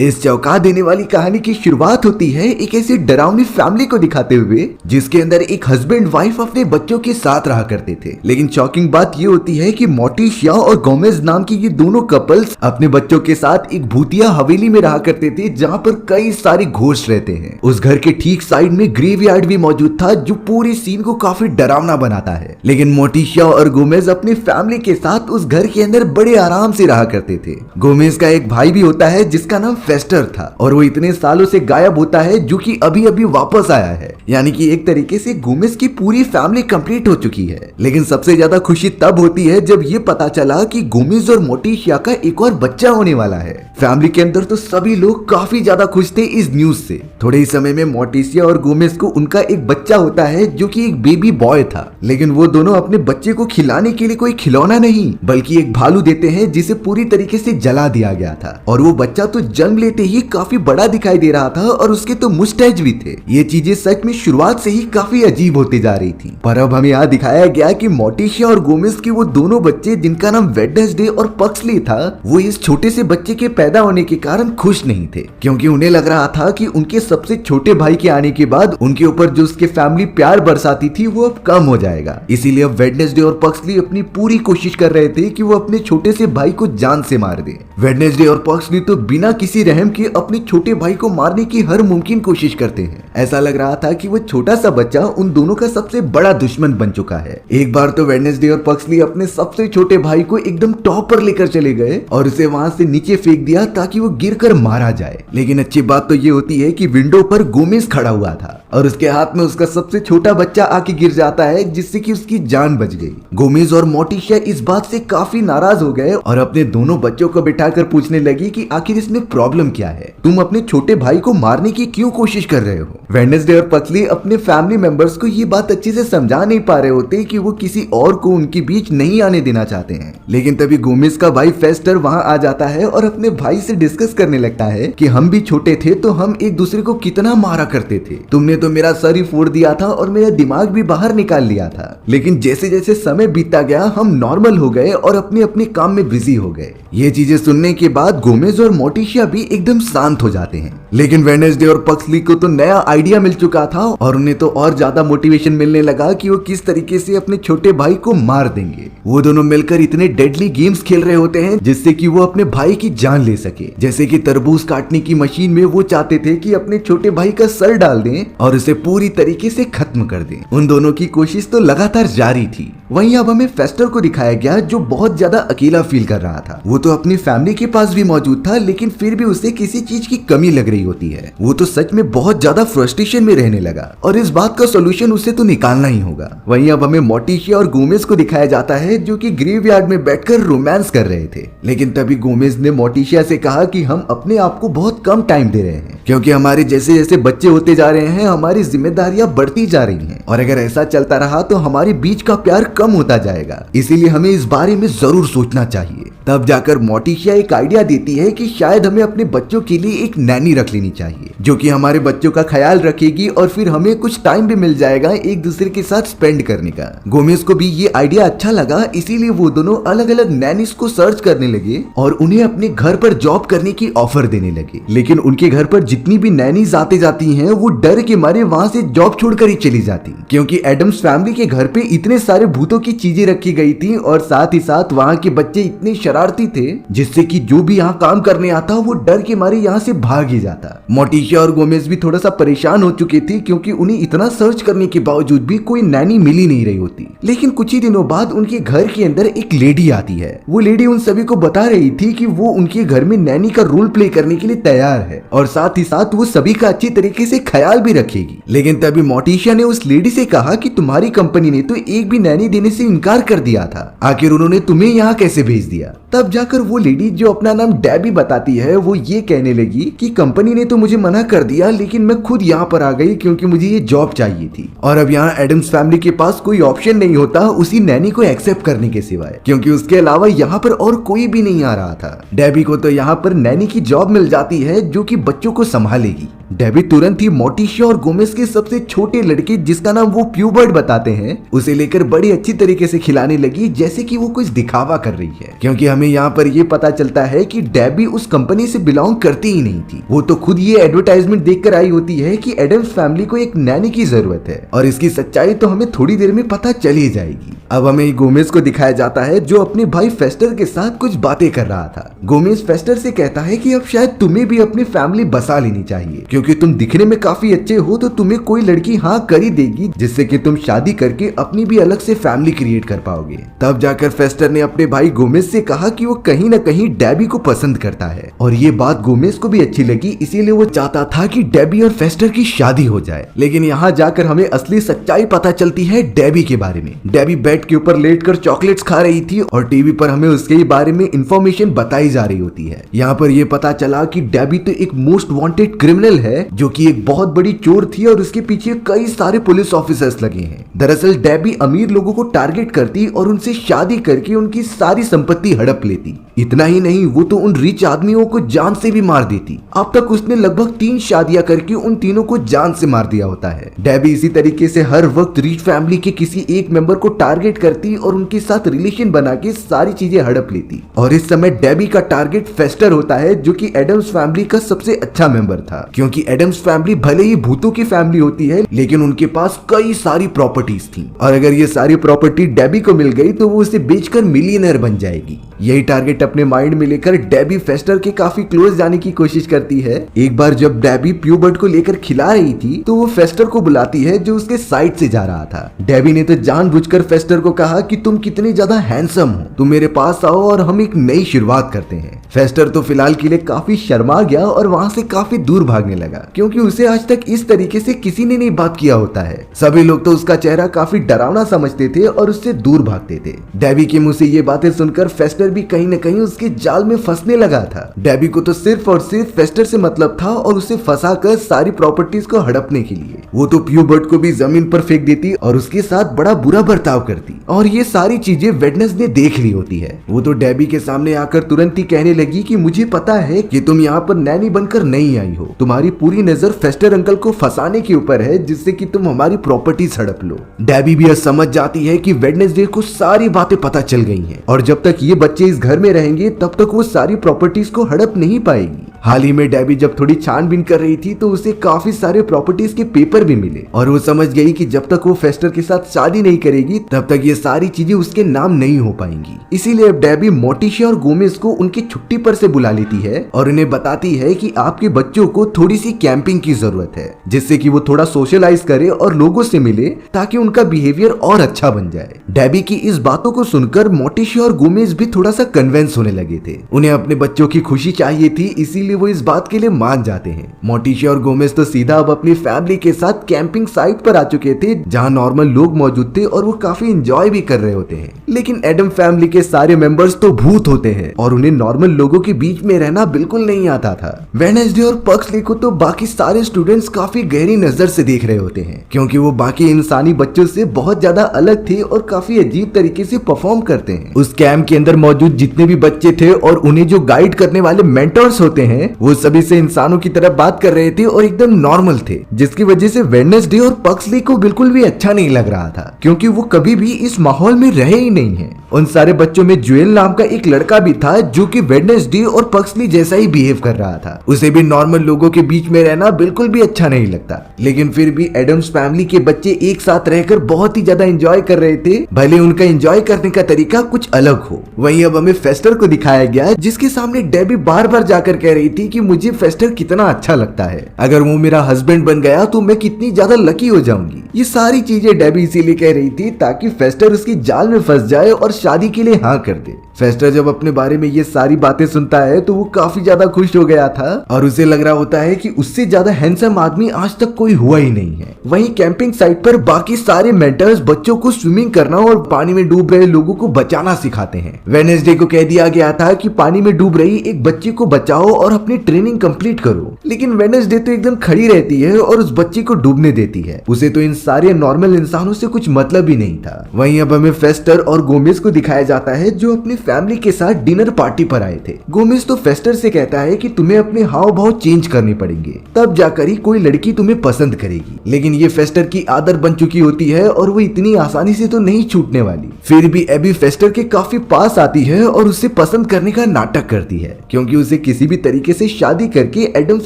इस चौंका देने वाली कहानी की शुरुआत होती है एक ऐसी डरावनी फैमिली को दिखाते हुए जिसके अंदर एक हस्बैंड वाइफ अपने बच्चों के साथ रहा करते थे। लेकिन शॉकिंग बात ये होती है कि मोर्टिशिया और गोमेज नाम की ये दोनों कपल्स अपने बच्चों के साथ एक भूतिया हवेली में रहा करते थे जहाँ पर कई सारे घोस्ट रहते हैं। उस घर के ठीक साइड में ग्रेवयार्ड भी मौजूद था जो पूरी सीन को काफी डरावना बनाता है। लेकिन मोर्टिशिया और गोमेज अपनी फैमिली के साथ उस घर के अंदर बड़े आराम से रहा करते थे। गोमेज का एक भाई भी होता है जिसका नाम फेस्टर था और वो इतने सालों से गायब होता है जो कि अभी अभी वापस आया है। यानी कि एक तरीके से गोमेज की पूरी फैमिली कंप्लीट हो चुकी है। लेकिन सबसे ज्यादा खुशी तब होती है जब ये पता चला कि गोमेज और मोर्टिशिया का एक और बच्चा होने वाला है। फैमिली के अंदर तो सभी लोग काफी ज्यादा खुश थे इस न्यूज से। थोड़े ही समय में मोर्टिशिया और गोमेज को उनका एक बच्चा होता है जो कि एक बेबी बॉय था। लेकिन वो दोनों अपने बच्चे को खिलाने के लिए कोई खिलौना नहीं बल्कि एक भालू देते हैं जिसे पूरी तरीके से जला दिया गया था। और वो बच्चा तो जन्म लेते ही काफी बड़ा दिखाई दे रहा था और उसके तो मुस्टैच भी थे। ये चीजें सच में शुरुआत से ही काफी अजीब होती जा रही थी। पर अब हमें यहाँ दिखाया गया कि मोर्टिशिया और गोमेज के वो दोनों बच्चे जिनका नाम वेडनेसडे और पक्सली था वो इस छोटे से बच्चे के पैदा होने के कारण खुश नहीं थे, क्योंकि उन्हें लग रहा था कि उनके सबसे छोटे भाई के आने के बाद उनके ऊपर जो उसके फैमिली प्यार बरसाती थी वो अब कम हो जाएगा। इसीलिए अब वेडनेसडे और पक्सली अपनी पूरी कोशिश कर रहे थे कि वो अपने छोटे से भाई को जान से मार दे। वेडनेसडे और पक्सली तो बिना किसी रहम के अपने छोटे भाई को मारने की हर मुमकिन कोशिश करते हैं। ऐसा लग रहा था कि वो छोटा सा बच्चा उन दोनों का सबसे बड़ा दुश्मन बन चुका है। एक बार तो वेडनेसडे और पक्सली अपने सबसे छोटे भाई को एकदम टॉप पर लेकर चले गए और उसे वहां से नीचे फेंक दिया ताकि वो गिरकर मारा जाए। लेकिन अच्छी बात तो ये होती है कि विंडो पर गोमेज खड़ा हुआ था और उसके हाथ में उसका सबसे छोटा बच्चा आके गिर जाता है जिससे कि उसकी जान बच गई। गोमेज और मोर्टिशिया इस बात से काफी नाराज हो गए और अपने दोनों बच्चों को बिठाकर पूछने लगी कि आखिर इसमें प्रॉब्लम क्या है, तुम अपने छोटे भाई को मारने की क्यों कोशिश कर रहे हो। वेडनेसडे और पक्सली अपने फैमिली मेंबर्स को ये बात अच्छे से समझा नहीं पा रहे होते कि वो किसी और को उनके बीच नहीं आने देना चाहते हैं। लेकिन तभी गोमेज का भाई फेस्टर वहां आ जाता है और अपने भाई से डिस्कस करने लगता है कि हम भी छोटे थे तो हम एक दूसरे को कितना मारा करते थे, तुमने तो मेरा सर ही फोड़ दिया था और मेरा दिमाग भी बाहर निकाल लिया था। लेकिन जैसे जैसे समय बीतता गया हम नॉर्मल हो गए और अपने अपने काम में बिजी हो गए। ये चीजें सुनने के बाद गोमेज और मोर्टिशिया भी एकदम शांत हो जाते हैं। लेकिन वेडनेसडे और पक्सली को तो नया आइडिया मिल चुका था और उन्हें तो और ज्यादा मोटिवेशन मिलने लगा कि वो किस तरीके से अपने छोटे भाई को मार देंगे। वो दोनों मिलकर इतने डेडली गेम्स खेल रहे होते हैं जिससे कि वो अपने भाई की जान ले सके। जैसे कि तरबूज काटने की मशीन में वो चाहते थे कि अपने छोटे भाई का सर डाल दें और उसे पूरी तरीके से खत्म कर दें। उन दोनों की कोशिश तो लगातार जारी थी। वहीं अब हमें फेस्टर को दिखाया गया जो बहुत ज्यादा अकेला फील कर रहा था। वो तो अपनी फैमिली के पास भी मौजूद था लेकिन फिर भी उसे किसी चीज की कमी लग रही होती है। वो तो सच में बहुत ज्यादा फ्रस्ट्रेशन में रहने लगा और इस बात का सोल्यूशन उसे तो निकालना ही होगा। वहीं अब हमें मोर्टिशिया और गोमेज को दिखाया जाता है जो कि ग्रेवयार्ड में बैठकर रोमांस कर रहे थे। लेकिन तभी गोमेज ने मोर्टिशिया से कहा कि हम अपने आप को बहुत कम टाइम दे रहे हैं, क्योंकि हमारे जैसे जैसे बच्चे होते जा रहे हैं हमारी जिम्मेदारियां बढ़ती जा रही हैं और अगर ऐसा चलता रहा तो हमारे बीच का प्यार कम होता जाएगा। इसीलिए हमें इस बारे में जरूर सोचना चाहिए। तब जाकर मोर्टिशिया एक आइडिया देती है कि शायद हमें अपने बच्चों के लिए एक नैनी रख लेनी चाहिए जो कि हमारे बच्चों का ख्याल रखेगी और फिर हमें कुछ टाइम भी मिल जाएगा एक दूसरे के साथ स्पेंड करने का। गोमेज को भी ये आइडिया अच्छा लगा, इसीलिए वो दोनों अलग अलग नैनीज को सर्च करने लगे और उन्हें अपने घर पर जॉब करने की ऑफर देने लगे। लेकिन उनके घर पर जितनी भी नैनीज आते जाती हैं वो डर के मारे वहां से जॉब छोड़कर ही चली जाती, क्योंकि एडम्स फैमिली के घर पे इतने सारे भूतों की चीजें रखी गई थी और साथ ही साथ वहां के बच्चे इतने शरारती थे जिससे कि जो भी यहाँ काम करने आता वो डर के मारे यहाँ से भाग ही जाता। मोर्टिशिया और गोमेज भी थोड़ा सा परेशान हो चुके थे क्योंकि उन्हें इतना सर्च करने के बावजूद भी कोई नैनी मिल ही नहीं रही होती। लेकिन कुछ ही दिनों बाद उनके घर के अंदर एक लेडी आती है। वो लेडी उन सभी को बता रही थी कि वो उनके घर में नैनी का रोल प्ले करने के लिए तैयार है और साथ ही साथ वो सभी का अच्छी तरीके से ख्याल भी रखेगी। लेकिन तभी मोर्टिशिया ने उस लेडी से कहा कि तुम्हारी कंपनी ने तो एक भी नैनी देने से इनकार कर दिया था, आखिर उन्होंने तुम्हें यहाँ कैसे भेज दिया। तब जाकर वो लेडी जो अपना नाम डेबी बताती है वो ये कहने लगी कि कंपनी ने तो मुझे मना कर दिया लेकिन मैं खुद यहाँ पर आ गई क्योंकि मुझे ये जॉब चाहिए थी और अब यहाँ एडम्स फैमिली के पास कोई ऑप्शन नहीं होता उसी नैनी को एक्सेप्ट करने के सिवाय, क्योंकि उसके अलावा यहाँ पर और कोई भी नहीं आ रहा था। डेबी को तो यहाँ पर नैनी की जॉब मिल जाती है जो कि बच्चों को संभालेगी। डेबी तुरंत ही मोर्टिशिया और गोमेज के सबसे छोटे लड़के, जिसका नाम वो प्यूबर्ट बताते हैं, उसे लेकर बड़ी अच्छी तरीके से खिलाने लगी, जैसे कि वो कुछ दिखावा कर रही है। क्योंकि हमें यहाँ पर ये पता चलता है कि डेबी उस कंपनी से बिलोंग करती ही नहीं थी। वो तो खुद ये एडवर्टाइजमेंट देखकर आई होती है कि एडम्स फैमिली को एक नैनी की जरूरत है, और इसकी सच्चाई तो हमें थोड़ी देर में पता चल ही जाएगी। अब हमें गोमेज को दिखाया जाता है जो अपने भाई फेस्टर के साथ कुछ बातें कर रहा था। गोमेज फेस्टर से कहता है कि अब शायद तुम्हें भी अपनी फैमिली बसा लेनी चाहिए, क्योंकि तुम दिखने में काफी अच्छे हो, तो तुम्हें कोई लड़की हाँ कर ही देगी, जिससे कि तुम शादी करके अपनी भी अलग से फैमिली क्रिएट कर पाओगे। तब जाकर फेस्टर ने अपने भाई गोमेज से कहा कि वो कहीं न कहीं डेबी को पसंद करता है, और ये बात गोमेज को भी अच्छी लगी, इसीलिए वो चाहता था कि डेबी और फेस्टर की शादी हो जाए। लेकिन यहाँ जाकर हमें असली सच्चाई पता चलती है डेबी के बारे में। डेबी बेड के ऊपर लेटकर चॉकलेट्स खा रही थी, और टीवी पर हमें उसके बारे में इंफॉर्मेशन बताई जा रही होती है। यहाँ पर यह पता चला कि डेबी तो एक मोस्ट वांटेड क्रिमिनल है, जो कि एक बहुत बड़ी चोर थी, और उसके पीछे कई सारे पुलिस ऑफिसर्स लगे हैं। दरअसल डेबी अमीर लोगों को टारगेट करती और उनसे शादी करके उनकी सारी संपत्ति हड़प लेती। इतना ही नहीं, वो तो उन रिच आदमियों को जान से भी मार देती। अब तक उसने लगभग 3 शादियां करके उन तीनों को जान से मार दिया होता है। डेबी इसी तरीके से हर वक्त रिच फैमिली के किसी एक मेंबर को टारगेट करती और उनके साथ रिलेशन बना के सारी चीजें हड़प लेती। और इस समय डेबी का टारगेट फेस्टर होता है, जो कि एडम्स फैमिली का सबसे अच्छा मेंबर था, क्योंकि एडम्स फैमिली भले ही भूतों की फैमिली होती है, लेकिन उनके पास कई सारी प्रॉपर्टीज थी, और अगर ये सारी प्रॉपर्टी डेबी को मिल गई तो वो उसे बेचकर मिलियनर बन जाएगी। यही टारगेट अपने माइंड में लेकर डेबी फेस्टर के काफी क्लोज जाने की कोशिश करती है। एक बार जब डेबी प्यूबर्ट को लेकर खिला रही थी, तो वो फेस्टर को बुलाती है, जो उसके साइड से जा रहा था। डेबी ने तो जानबूझकर फेस्टर को कहा कि तुम कितने ज्यादा हैंडसम हो, तुम मेरे पास आओ और हम एक नई शुरुआत करते हैं। फेस्टर तो फिलहाल के लिए काफी शर्मा गया और वहां से काफी दूर भागने लगा, क्योंकि उसे आज तक इस तरीके से किसी ने नहीं बात किया होता है। सभी लोग तो उसका चेहरा काफी डरावना समझते थे और उससे दूर भागते थे। डेबी के मुंह से ये बातें सुनकर फेस्टर भी कहीं न कहीं उसके जाल में फंसने लगा था। डेबी को तो सिर्फ और सिर्फ फेस्टर से मतलब था, और उसे फंसाकर सारी प्रॉपर्टीज को हड़पने के लिए। वो तो प्यूबर्ट को भी जमीन पर फेंक देती और उसके साथ बड़ा बुरा बर्ताव करती, और ये सारी चीजें वेडनेसडे देख ली होती है। वो तो डेबी के सामने आकर तुरंत ही कहने लगी कि मुझे पता है कि तुम यहाँ पर नैनी बनकर नहीं आई हो, तुम्हारी पूरी नजर फेस्टर अंकल को फंसाने के ऊपर है, जिससे कि तुम हमारी प्रॉपर्टीज हड़प लो। डेबी भी समझ जाती है कि वेडनेसडे को सारी बातें पता चल गई हैं, और जब तक ये बच्चे इस घर में रहेंगे तब तक वो सारी प्रॉपर्टीज को हड़प नहीं पाएगी। हाल ही में डेबी जब थोड़ी छानबीन कर रही थी, तो उसे काफी सारे प्रॉपर्टीज के पेपर भी मिले, और वो समझ गई कि जब तक वो फेस्टर के साथ शादी नहीं करेगी तब तक ये सारी चीजें उसके नाम नहीं हो पाएंगी। इसीलिए अब डेबी मोर्टिशिया और गोमेज को उनकी छुट्टी पर से बुला लेती है और उन्हें बताती है कि आपके बच्चों को थोड़ी सी कैंपिंग की जरूरत है, जिससे कि वो थोड़ा सोशलाइज करे और लोगों से मिले, ताकि उनका बिहेवियर और अच्छा बन जाए। डेबी की इस बातों को सुनकर मोर्टिशिया और गोमेज भी थोड़ा सा कन्विंस होने लगे थे। उन्हें अपने बच्चों की खुशी चाहिए थी, इसीलिए वो इस बात के लिए मान जाते हैं। मोर्टिशिया और गोमेज तो सीधा अब अपनी फैमिली के साथ कैंपिंग साइट पर आ चुके थे, जहां नॉर्मल लोग मौजूद थे और वो काफी एंजॉय भी कर रहे होते हैं। लेकिन एडम फैमिली के सारे मेंबर्स तो भूत होते हैं और उन्हें नॉर्मल लोगों के बीच में रहना बिल्कुल नहीं आता था। वेडनेसडे और पक्सली को तो बाकी सारे स्टूडेंट्स काफी गहरी नजर से देख रहे होते हैं, क्योंकि वो बाकी इंसानी बच्चों से बहुत ज्यादा अलग थे और काफी अजीब तरीके से परफॉर्म करते हैं। उस कैंप के अंदर मौजूद जितने भी बच्चे थे और उन्हें जो गाइड करने वाले मेंटर्स होते हैं, वो सभी से इंसानों की तरह बात कर रहे थे और एकदम नॉर्मल थे, जिसकी वजह से वेडनेसडे और पक्सली को बिल्कुल भी अच्छा नहीं लग रहा था, क्योंकि वो कभी भी इस माहौल में रहे ही नहीं है। उन सारे बच्चों में जुएल नाम का एक लड़का भी था, जो कि वेडनेसडे और पक्सली जैसा ही बिहेव कर रहा था। उसे भी नॉर्मल लोगों के बीच में रहना बिल्कुल भी अच्छा नहीं लगता, लेकिन फिर भी एडम्स फैमिली के बच्चे एक साथ रहकर बहुत ही ज्यादा एंजॉय कर रहे थे, भले उनका एंजॉय करने का तरीका कुछ अलग हो। वहीं अब हमें फेस्टर को दिखाया गया, जिसके सामने डेबी बार बार जाकर कह रही थी कि मुझे फेस्टर कितना अच्छा लगता है, अगर वो मेरा हस्बैंड बन गया तो मैं कितनी ज्यादा लकी हो जाऊंगी। ये सारी चीजें डेबी इसीलिए कह रही थी ताकि फेस्टर उसकी जाल में फंस जाए और शादी के लिए हाँ कर दे। फेस्टर जब अपने बारे में ये सारी बातें सुनता है तो वो काफी ज्यादा खुश हो गया था और उसे लग रहा होता है कि उससे ज्यादा हैंडसम आदमी आज तक कोई हुआ ही नहीं है। वहीं कैंपिंग साइट पर बाकी सारे मेंटर्स बच्चों को स्विमिंग करना और पानी में डूब रहे लोगों को बचाना सिखाते हैं। वेडनेसडे को कह दिया गया था कि पानी में डूब रही एक बच्ची को बचाओ और अपनी ट्रेनिंग कंप्लीट करो। लेकिन वेडनेसडे तो एकदम खड़ी रहती है और उस बच्ची को डूबने देती है। उसे तो इन सारे नॉर्मल इंसानों से कुछ मतलब ही नहीं था। वहीं अब हमें फेस्टर और गोमेज को दिखाया जाता है जो अपनी फैमिली के साथ डिनर पार्टी पर आए थे। गोमेज तो फेस्टर से कहता है कि तुम्हें अपने हाव भाव चेंज करने पड़ेंगे, तब जाकर ही कोई लड़की तुम्हें पसंद करेगी। लेकिन ये फेस्टर की आदत बन चुकी होती है और वो इतनी आसानी से तो नहीं छूटने वाली। फिर भी एबी फेस्टर के काफी पास आती है और उसे पसंद करने का नाटक करती है, क्योंकि उसे किसी भी तरीके से शादी करके एडम्स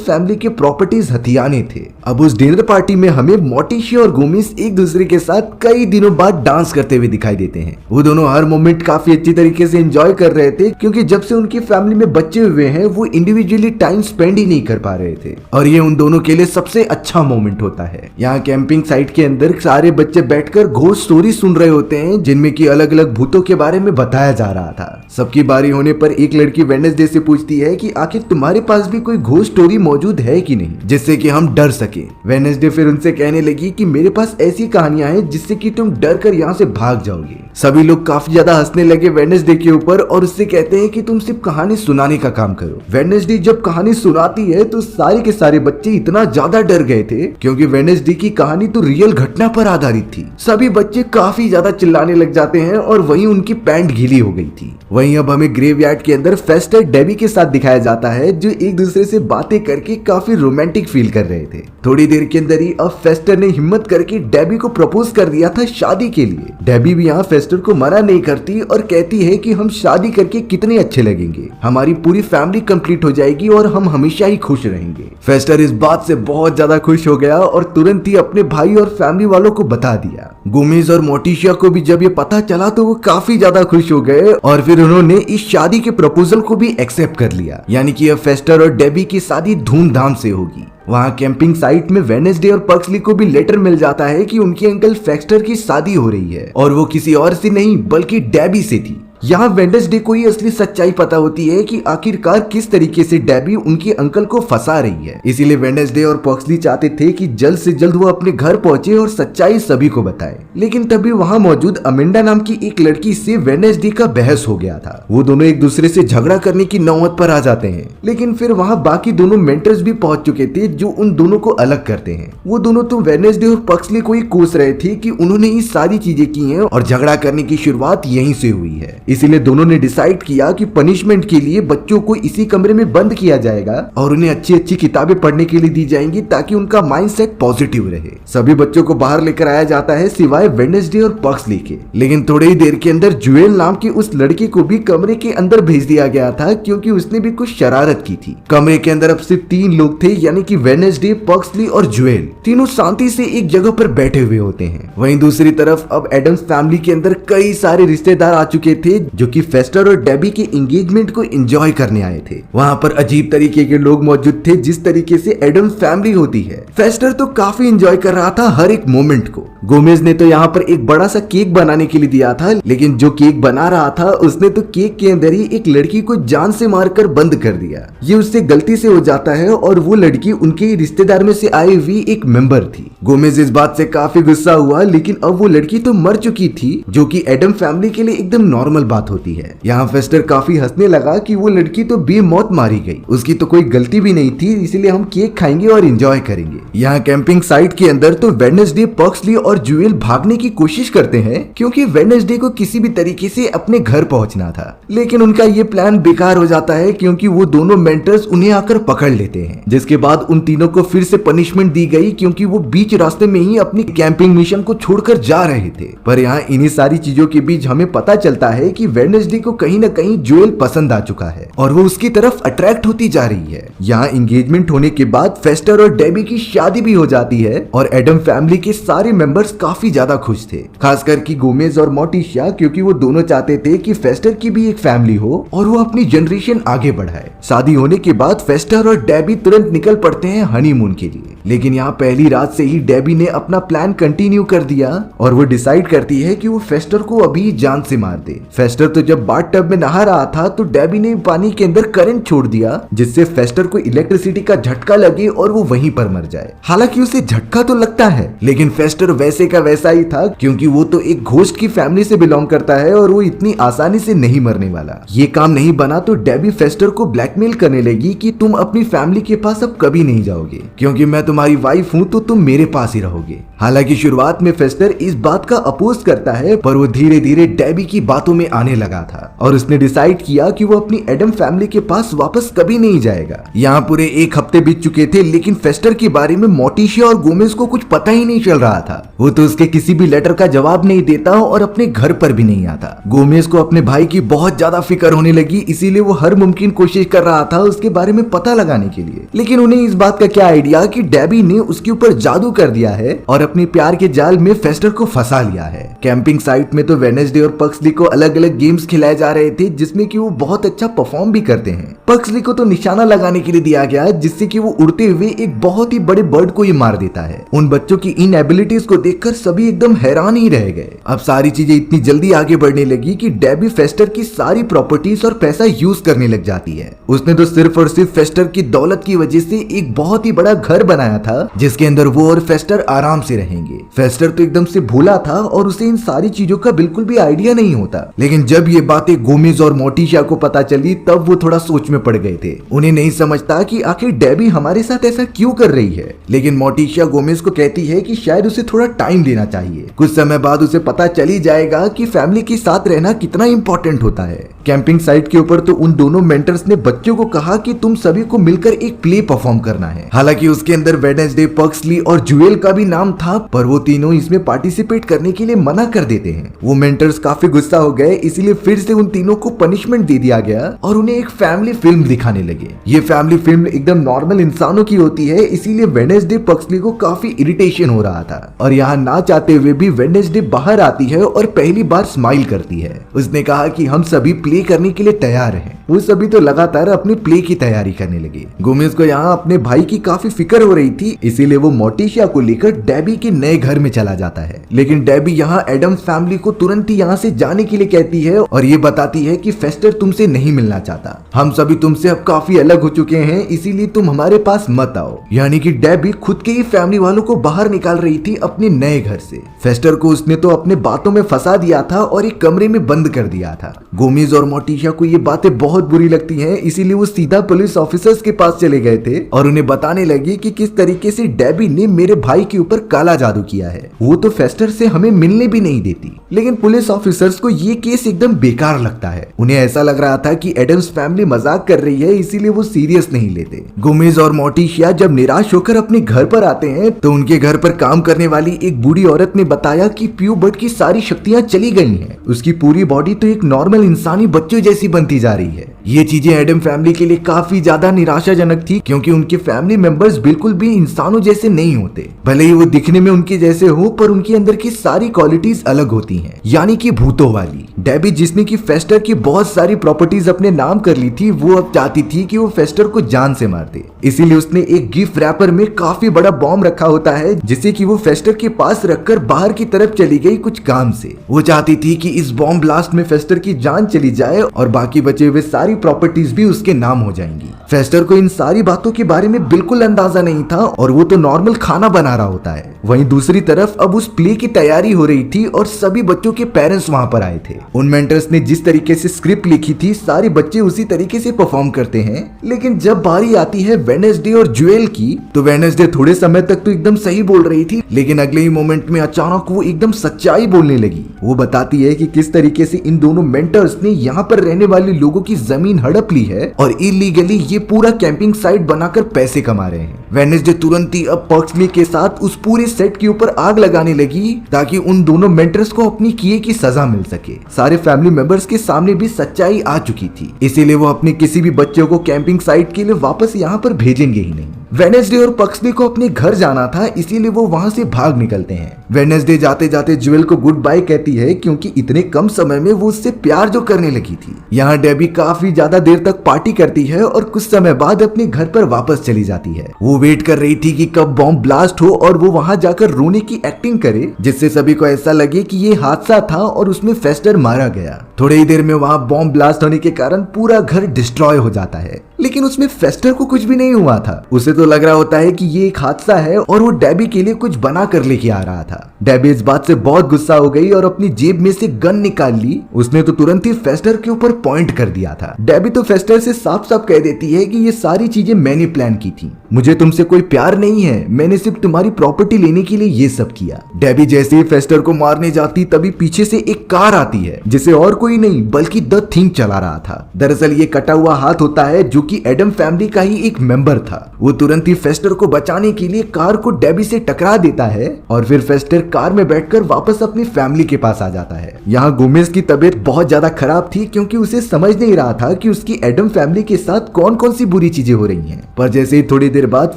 फैमिली के प्रॉपर्टीज हथियाने थे। अब उस डिनर पार्टी में हमें मोर्टिशिया और गोमेज एक दूसरे के साथ कई दिनों बाद डांस करते हुए दिखाई देते हैं। वो दोनों हर मोमेंट काफी अच्छी तरीके से एंजॉय कर रहे थे, क्योंकि जब से उनकी फैमिली में बच्चे हुए हैं वो इंडिविजुअली टाइम स्पेंड ही नहीं कर पा रहे थे, और ये उन दोनों के लिए सबसे अच्छा मोमेंट होता है। यहाँ कैंपिंग साइट के अंदर सारे बच्चे बैठकर घोस्ट स्टोरी सुन रहे होते हैं, जिनमें की अलग अलग भूतों के बारे में बताया जा रहा था। सबकी बारी होने पर एक लड़की वेडनेसडे से पूछती है कि आखिर तुम्हारे पास भी कोई घोस्ट स्टोरी मौजूद है कि नहीं, जिससे कि हम डर सके। वेडनेसडे फिर उनसे कहने लगी कि मेरे पास ऐसी कहानियां हैं जिससे कि तुम डर कर यहाँ से भाग जाओगे। सभी लोग काफी ज्यादा हंसने लगे वेडनेसडे के ऊपर और उससे कहते हैं कि तुम सिर्फ कहानी सुनाने का काम करो। वेडनेसडे जब कहानी सुनाती है तो सारे के सारे बच्चे इतना ज्यादा डर गए थे, क्योंकि वेडनेसडे की कहानी तो रियल घटना पर आधारित थी। सभी बच्चे काफी ज्यादा चिल्लाने लग जाते हैं और वहीं उनकी पैंट गीली हो गई थी। वहीं अब हमें ग्रेवयार्ड के अंदर फेस्टर डेबी के साथ दिखाया जाता है, जो एक दूसरे से बातें करके काफी रोमांटिक फील कर रहे थे। थोड़ी देर के अंदर ही अब फेस्टर ने हिम्मत करके डेबी को प्रपोज कर दिया था शादी के लिए। डेबी भी यहाँ फेस्टर को मना नहीं करती और कहती है कि हम शादी करके कितने अच्छे लगेंगे, हमारी पूरी फैमिली कंप्लीट हो जाएगी और हम हमेशा ही खुश रहेंगे। फेस्टर इस बात से बहुत ज्यादा खुश हो गया और तुरंत ही अपने भाई और फैमिली वालों को बता दिया। गोमेज और मोर्टिशिया को भी जब ये पता चला तो वो काफी ज्यादा खुश हो गए और फिर उन्होंने इस शादी के प्रपोजल को भी एक्सेप्ट कर लिया, यानी कि अब फेस्टर और डेबी की शादी धूमधाम से होगी। वहाँ कैंपिंग साइट में वेडनेसडे और पर्क्सली को भी लेटर मिल जाता है कि उनके अंकल फेस्टर की शादी हो रही है, और वो किसी और से नहीं बल्कि डेबी से थी। यहाँ वेडनेसडे को ही असली सच्चाई पता होती है कि आखिरकार किस तरीके से डेबी उनके अंकल को फंसा रही है। इसीलिए वेडनेसडे और पर्क्सली चाहते थे कि जल्द से जल्द वो अपने घर पहुंचे और सच्चाई सभी को बताए। लेकिन तभी वहाँ मौजूद अमेंडा नाम की एक लड़की से वेडनेसडे का बहस हो गया था। वो दोनों एक दूसरे से झगड़ा करने की नौबत पर आ जाते हैं। लेकिन फिर वहाँ बाकी दोनों मेंटर्स भी पहुंच चुके थे जो उन दोनों को अलग करते हैं। वो दोनों तो वेडनेसडे और पर्क्सली को ही कोस रहे थे कि उन्होंने ये सारी चीजें की हैं और झगड़ा करने की शुरुआत यहीं से हुई है। इसीलिए दोनों ने डिसाइड किया कि पनिशमेंट के लिए बच्चों को इसी कमरे में बंद किया जाएगा और उन्हें अच्छी अच्छी किताबें पढ़ने के लिए दी जाएंगी, ताकि उनका माइंडसेट पॉजिटिव रहे। सभी बच्चों को बाहर लेकर आया जाता है सिवाय वेडनेसडे और पर्क्सली के। लेकिन थोड़ी ही देर के अंदर जुएल नाम की उस लड़की को भी कमरे के अंदर भेज दिया गया था, क्योंकि उसने भी कुछ शरारत की थी। कमरे के अंदर अब सिर्फ 3 लोग थे, यानी कि वेडनेसडे, पर्क्सली और जुएल। तीनों शांति से एक जगह पर बैठे हुए होते हैं। वहीं दूसरी तरफ अब एडम्स फैमिली के अंदर कई सारे रिश्तेदार आ चुके थे, जो कि फेस्टर और डेबी के एंगेजमेंट को एंजॉय करने आए थे। वहाँ पर अजीब तरीके के लोग मौजूद थे, जिस तरीके से एडम्स फैमिली होती है। फेस्टर तो काफी एंजॉय कर रहा था हर एक मोमेंट को। गोमेज ने तो यहाँ पर एक बड़ा सा केक बनाने के लिए दिया था, लेकिन जो केक बना रहा था उसने तो केक के अंदर ही एक लड़की को जान से मारकर बंद कर दिया। ये उससे गलती से हो जाता है और वो लड़की उनके रिश्तेदार में से आई हुई एक मेंबर थी। गोमेज इस बात से काफी गुस्सा हुआ, लेकिन अब वो लड़की तो मर चुकी थी, जो कि एडम फैमिली के लिए एकदम नॉर्मल बात होती है। यहाँ फेस्टर काफी हंसने लगा कि वो लड़की तो बेमौत मारी गई, उसकी तो कोई गलती भी नहीं थी, इसलिए हम केक खाएंगे और एंजॉय करेंगे। यहाँ कैंपिंग साइट के अंदर तो वेडनेसडे, पर्क्सली और जुएल भागने की कोशिश करते हैं, क्योंकि वेडनेसडे को किसी भी तरीके से अपने घर पहुंचना था। लेकिन उनका ये प्लान बेकार हो जाता है, क्योंकि वो दोनों मेंटर्स उन्हें आकर पकड़ लेते हैं, जिसके बाद उन तीनों को फिर से पनिशमेंट दी गई, क्योंकि वो बीच रास्ते में ही अपनी कैंपिंग मिशन को छोड़कर जा रहे थे। पर यहाँ इन्हीं सारी चीजों के बीच हमें पता चलता है कि वेडनेसडे को कहीं न कहीं जुएल पसंद आ चुका है और वो उसकी तरफ अट्रैक्ट होती जा रही है। यहाँ एंगेजमेंट होने के बाद फेस्टर और डेबी की शादी भी हो जाती है और एडम फैमिली के सारे मेंबर्स काफी ज्यादा खुश थे, खासकर कि गोमेज और मोर्टिशिया, क्योंकि वो दोनों चाहते थे कि फेस्टर की भी एक फैमिली हो और वो अपनी जनरेशन आगे बढ़ाए। शादी होने के बाद फेस्टर और डेबी तुरंत निकल पड़ते हैं हनीमून के लिए। लेकिन यहाँ पहली रात से ही डेबी ने अपना प्लान कंटिन्यू कर दिया और वो डिसाइड करती है कि वो फेस्टर को अभी जान से मार दे। फेस्टर तो जब बाथ टब में नहा रहा था तो डेबी ने पानी के अंदर करंट छोड़ दिया, जिससे फेस्टर को इलेक्ट्रिसिटी का झटका लगे और वो वहीं पर मर जाए। हालांकि उसे झटका तो लगता है, लेकिन फेस्टर वैसे का वैसा ही था, क्योंकि वो तो एक घोस्ट की फैमिली से बिलोंग करता है और वो इतनी आसानी से नहीं मरने वाला। ये काम नहीं बना तो डेबी फेस्टर को ब्लैकमेल करने लगी कि तुम अपनी फैमिली के पास अब कभी नहीं जाओगे, क्योंकि मैं तुम्हारी वाइफ हूँ तो तुम मेरे पास ही रहोगे। हालांकि शुरुआत में फेस्टर इस बात का अपोज करता है, पर वो धीरे धीरे डेबी की बातों में आने लगा था और उसने डिसाइड किया कि वो अपनी एडम फैमिली के पास वापस कभी नहीं जाएगा। यहाँ पूरे 1 हफ्ते बीत चुके थे, लेकिन फेस्टर के बारे में मोटिशिया और गोमेज को कुछ पता ही नहीं चल रहा था। वो तो उसके किसी भी लेटर का जवाब नहीं देता और अपने घर पर भी नहीं आता। गोमेज को अपने भाई की बहुत ज्यादा फिक्र होने लगी, इसीलिए वो हर मुमकिन कोशिश कर रहा था उसके बारे में पता लगाने के लिए। लेकिन उन्हें इस बात का क्या आइडिया कि डेबी ने उसके ऊपर जादू कर दिया है और अपने प्यार के जाल में फेस्टर को फंसा लिया है। कैंपिंग साइट में तो वेडनेसडे और पक्सली को अलग अलग गेम्स खिलाए जा रहे थे, जिसमें कि वो बहुत अच्छा परफॉर्म भी करते हैं। पक्सली को तो निशाना लगाने के लिए दिया गया, जिससे कि वो उड़ते हुए एक बहुत ही बड़े बर्ड को ही मार देता है। उन बच्चों की इन एबिलिटीज को देखकर सभी एकदम हैरान ही रह गए। अब सारी चीजें इतनी जल्दी आगे बढ़ने लगी कि डेबी फेस्टर की सारी प्रॉपर्टीज और पैसा यूज करने लग जाती है। उसने तो सिर्फ और सिर्फ फेस्टर की दौलत की वजह से एक बहुत ही बड़ा घर बनाया था, जिसके अंदर वो और फेस्टर आराम से रहेंगे। फेस्टर तो एकदम से भूला था और उसे इन सारी चीजों का बिल्कुल भी आइडिया नहीं होता। लेकिन जब ये बातें गोमेज और मोटिशिया को पता चली, तब वो थोड़ा सोच में पड़ गए थे। उन्हें नहीं समझता कि आखिर डेबी हमारे साथ ऐसा क्यों कर रही है। लेकिन मोटिशिया गोमेज को कहती है कि शायद उसे थोड़ा टाइम देना चाहिए। कुछ समय बाद उसे पता चल ही जाएगा कि फैमिली के साथ रहना कितना इंपॉर्टेंट होता है। कैंपिंग साइट के ऊपर तो उन दोनों मेंटर्स ने बच्चों को कहा कि तुम सभी को मिलकर एक प्ले परफॉर्म करना है। हालांकि उसके अंदर वेडनेसडे, पक्सली और जुएल का भी नाम था, पर वो तीनों इसमें पार्टिसिपेट करने के लिए मना कर देते हैं। वो मेंटर्स काफी गुस्सा हो गए, इसीलिए फिर से उन तीनों को पनिशमेंट दे दिया गया और उन्हें एक फैमिली फिल्म दिखाने लगे। ये फैमिली फिल्म एकदम नॉर्मल इंसानों की होती है, इसीलिए वेडनेसडे पक्सली को काफी इरिटेशन हो रहा था और यहाँ ना चाहते हुए भी वेडनेसडे बाहर आती है और पहली बार स्माइल करती है। उसने कहा कि हम सभी प्ले करने के लिए तैयार हैं। वो सभी तो लगातार अपने प्ले की तैयारी करने लगे। गोमेज को यहाँ अपने भाई की काफी फिक्र हो रही थी, इसीलिए वो मोटिशिया को लेकर डेबी के नए घर में चला जाता है। लेकिन डेबी यहाँ एडम फैमिली को तुरंत ही यहाँ से जाने के लिए कहती है और ये बताती है कि फेस्टर तुमसे नहीं मिलना चाहता। हम सभी तुमसे अब काफी अलग हो चुके हैं, इसीलिए तुम हमारे पास मत आओ। यानी कि डेबी खुद के ही फैमिली वालों को बाहर निकाल रही थी अपने नए घर से। फेस्टर को उसने तो अपने बातों में फंसा दिया था और एक कमरे में बंद कर दिया था। गोमेज और मोटिशिया को ये बातें बहुत बुरी लगती हैं, इसीलिए वो सीधा पुलिस ऑफिसर्स के पास चले गए थे और उन्हें बताने लगे कि किस तरीके से डेबी ने मेरे भाई के ऊपर काला जादू किया है। वो तो फेस्टर से हमें मिलने भी नहीं देती। लेकिन पुलिस ऑफिसर्स को ये केस एकदम बेकार लगता है। उन्हें ऐसा लग रहा था कि एडम्स फैमिली मजाक कर रही है, इसीलिए वो सीरियस नहीं लेते। गोमेज और मोटिशिया जब निराश होकर अपने घर पर आते हैं तो उनके घर पर काम करने वाली एक बूढ़ी औरत ने बताया कि प्यूबर्ट की सारी शक्तियां चली गई हैं। उसकी पूरी बॉडी तो एक नॉर्मल इंसानी बच्चों जैसी बनती जा रही है। ये चीजें एडम फैमिली के लिए काफी ज्यादा निराशाजनक थी, क्योंकि उनके फैमिली मेंबर्स बिल्कुल भी इंसानों जैसे नहीं होते। भले ही वो दिखने में उनके जैसे हो, पर उनके अंदर की सारी क्वालिटीज अलग होती हैं, यानी कि भूतों वाली। डेबी जिसने की फेस्टर की बहुत सारी प्रॉपर्टीज अपने नाम कर ली थी, वो अब चाहती थी कि वो फेस्टर को जान से मार दे। इसीलिए उसने एक गिफ्ट रैपर में काफी बड़ा बॉम्ब रखा होता है, जिसे कि वो फेस्टर के पास रखकर बाहर की तरफ चली गई कुछ काम से। वो चाहती थी कि इस बॉम्ब ब्लास्ट में फेस्टर की जान चली जाए और बाकी बचे हुए सारी प्रॉपर्टीज भी उसके नाम हो जाएंगी। फेस्टर को इन सारी बातों के बारे में बिल्कुल अंदाजा नहीं था और वो तो नॉर्मल खाना बना रहा होता है। वहीं दूसरी तरफ अब उस प्ले की तैयारी हो रही थी और सभी बच्चों के पेरेंट्स वहां पर आए थे। उन मेंटर्स ने जिस तरीके से स्क्रिप्ट लिखी थी, सारे बच्चे उसी तरीके से परफॉर्म करते हैं। लेकिन जब बारी आती है वेडनेसडे और जुएल की, तो वेडनेसडे थोड़े समय तक तो एकदम सही बोल रही थी, लेकिन अगले ही मोमेंट में अचानक वो एकदम सच्चाई बोलने लगी। वो बताती है कि किस तरीके से इन दोनों मेंटर्स ने यहाँ पर रहने वाले लोगों की जमीन हड़प ली है और इलीगली ये पूरा कैंपिंग साइट बनाकर पैसे कमा रहे हैं। वेडनेसडे तुरंत ही अब पक्सली के साथ उस पूरे सेट के ऊपर आग लगाने लगी, ताकि उन दोनों मेंटर्स को अपनी किए की सजा मिल सके। सारे फैमिली मेंबर्स के सामने भी सच्चाई आ चुकी थी, इसीलिए वो अपने किसी भी बच्चों को कैंपिंग साइट के लिए वापस यहाँ पर भेजेंगे ही नहीं। वेडनेसडे और पक्सली को अपने घर जाना था, इसीलिए वो वहाँ से भाग निकलते हैं। वेडनेसडे जाते जाते ज्वेल को गुड बाय कहती है क्योंकि इतने कम समय में वो उससे प्यार जो करने लगी थी। यहाँ डेबी काफी ज्यादा देर तक पार्टी करती है और कुछ समय बाद अपने घर पर वापस चली जाती है। वो वेट कर रही थी कि कब बॉम्ब ब्लास्ट हो और वो वहाँ जाकर रोने की एक्टिंग करे, जिससे सभी को ऐसा लगे कि ये हादसा था और उसमें फेस्टर मारा गया। थोड़ी ही देर में वहाँ बॉम्ब ब्लास्ट होने के कारण पूरा घर डिस्ट्रॉय हो जाता है, लेकिन उसमें फेस्टर को कुछ भी नहीं हुआ था। उसे तो लग रहा होता है कि ये एक हादसा है और वो डेबी के लिए कुछ बना कर लेके आ रहा था। डेबी इस बात से बहुत गुस्सा हो गई और अपनी जेब में से गन निकाल ली। उसने तो तुरंत ही फेस्टर के ऊपर पॉइंट कर दिया था। डेबी तो फेस्टर से साफ साफ कह देती है कि ये सारी चीजें मैंने प्लान की थी, मुझे तुमसे कोई प्यार नहीं है, मैंने सिर्फ तुम्हारी प्रॉपर्टी लेने के लिए ये सब किया। डेबी जैसे ही फेस्टर को मारने जाती तभी पीछे से एक कार आती है, जिसे और कोई नहीं बल्कि द थिंग चला रहा था। दरअसल ये कटा हुआ हाथ होता है जो कि एडम फैमिली का ही एक मेंबर था। वो तुरंत ही फेस्टर को बचाने के लिए कार को डेबी से टकरा देता है और फिर फेस्टर कार में बैठकर वापस अपनी फैमिली के पास आ जाता है। यहाँ गोमेज की तबीयत बहुत ज्यादा खराब थी क्योंकि उसे समझ नहीं रहा था कि उसकी एडम फैमिली के साथ कौन कौन सी बुरी चीजें हो रही हैं। पर जैसे ही थोड़ी देर बाद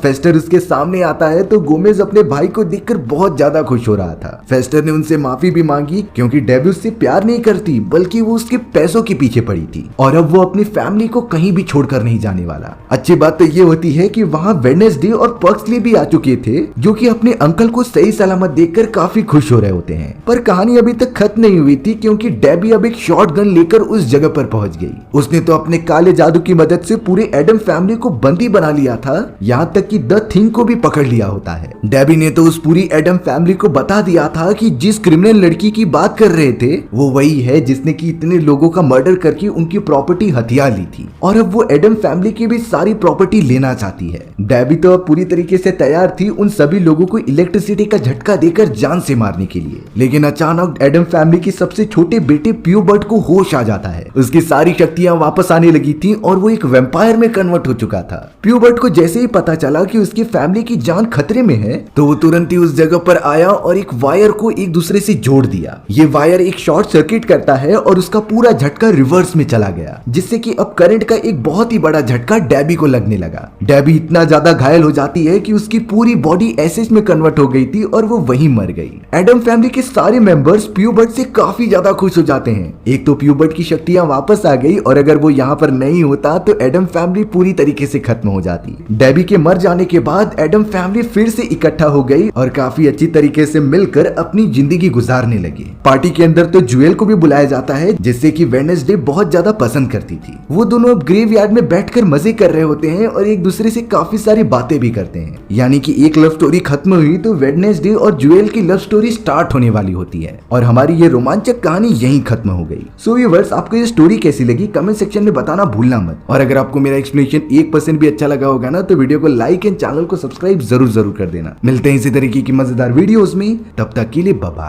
फेस्टर उसके सामने आता है तो गोमेज अपने भाई को देखकर बहुत ज्यादा खुश हो रहा था। फेस्टर ने उनसे माफी भी मांगी क्योंकि डेबी उससे प्यार नहीं करती बल्कि वो उसके पैसों के पीछे पड़ी थी और अब वो अपनी फैमिली को कहीं भी छोड़कर नहीं जाने वाला। अच्छी बात तो ये होती है कि वहाँ वेडनेसडे और पक्सली भी आ चुके थे जो कि अपने अंकल को सही सलामत देखकर काफी खुश हो रहे होते हैं। पर कहानी अभी तक खत्म नहीं हुई थी क्योंकि डेबी अब एक शॉट गन लेकर उस जगह पर पहुंच गई। उसने तो अपने काले जादू की मदद से पूरे एडम फैमिली को बंदी बना लिया था, यहाँ तक कि द थिंग को भी पकड़ लिया होता है। डेबी ने तो उस पूरी एडम फैमिली को बता दिया था कि जिस क्रिमिनल लड़की की बात कर रहे थे वो वही है जिसने की इतने लोगों का मर्डर करके उनकी प्रॉपर्टी हथिया ली थी और अब वो एडम फैमिली की भी सारी प्रॉपर्टी लेना चाहती है। डेबी तो अब पूरी तरीके से तैयार थी उन सभी लोगों को इलेक्ट्रिसिटी का झटका देकर जान से मारने के लिए, लेकिन अचानक एडम फैमिली की सबसे छोटे बेटे प्यूबर्ट को होश आ जाता है। उसकी सारी शक्तियां वापस आने लगी थी और वो एक वैम्पायर में कन्वर्ट हो चुका था। प्यूबर्ट को जैसे ही पता चला कि उसकी फैमिली की जान खतरे में है तो वो तुरंत ही उस जगह पर आया और एक वायर को एक दूसरे से जोड़ दिया। ये वायर एक शॉर्ट सर्किट करता है और उसका पूरा झटका रिवर्स में चला गया, जिससे कि अब करंट का एक बहुत ही बड़ा झटका डेबी को लगने लगा। डेबी इतना ज्यादा घायल हो जाती है कि उसकी पूरी बॉडी एसिड में कन्वर्ट हो गई थी और वो वहीं मर गई। एडम फैमिली के सारे मेंबर्स प्यूबर्ट से काफी ज्यादा खुश हो जाते हैं। एक तो प्यूबर्ट की शक्तियां वापस आ गई और अगर वो यहाँ पर नहीं होता तो एडम फैमिली पूरी तरीके से खत्म हो जाती। डेबी के मर जाने के बाद एडम फैमिली फिर से इकट्ठा हो गई और काफी अच्छी तरीके से मिलकर अपनी जिंदगी गुजारने लगी। पार्टी के अंदर तो ज्वेल को भी बुलाया जाता है जिससे कि वेडनेसडे बहुत ज्यादा पसंद करती थी। वो दोनों अब ग्रेवयार्ड में बैठकर मजे कर रहे होते हैं और एक दूसरे से काफी सारी बातें भी करते हैं। यानी कि एक लव स्टोरी खत्म हुई तो वेडनेसडे और ज्वेल की लव स्टोरी स्टार्ट होने वाली होती है और हमारी ये रोमांचक कहानी यहीं खत्म हो गई। सो व्यूअर्स, आपको ये स्टोरी कैसी लगी कमेंट सेक्शन में बताना भूलना मत। और अगर आपको मेरा एक्सप्लेनेशन 1% भी अच्छा लगा होगा ना तो वीडियो को लाइक एंड चैनल को सब्सक्राइब जरूर कर देना। मिलते हैं इसी तरीके की मजेदार वीडियोस में, तब तक के लिए बाय बाय।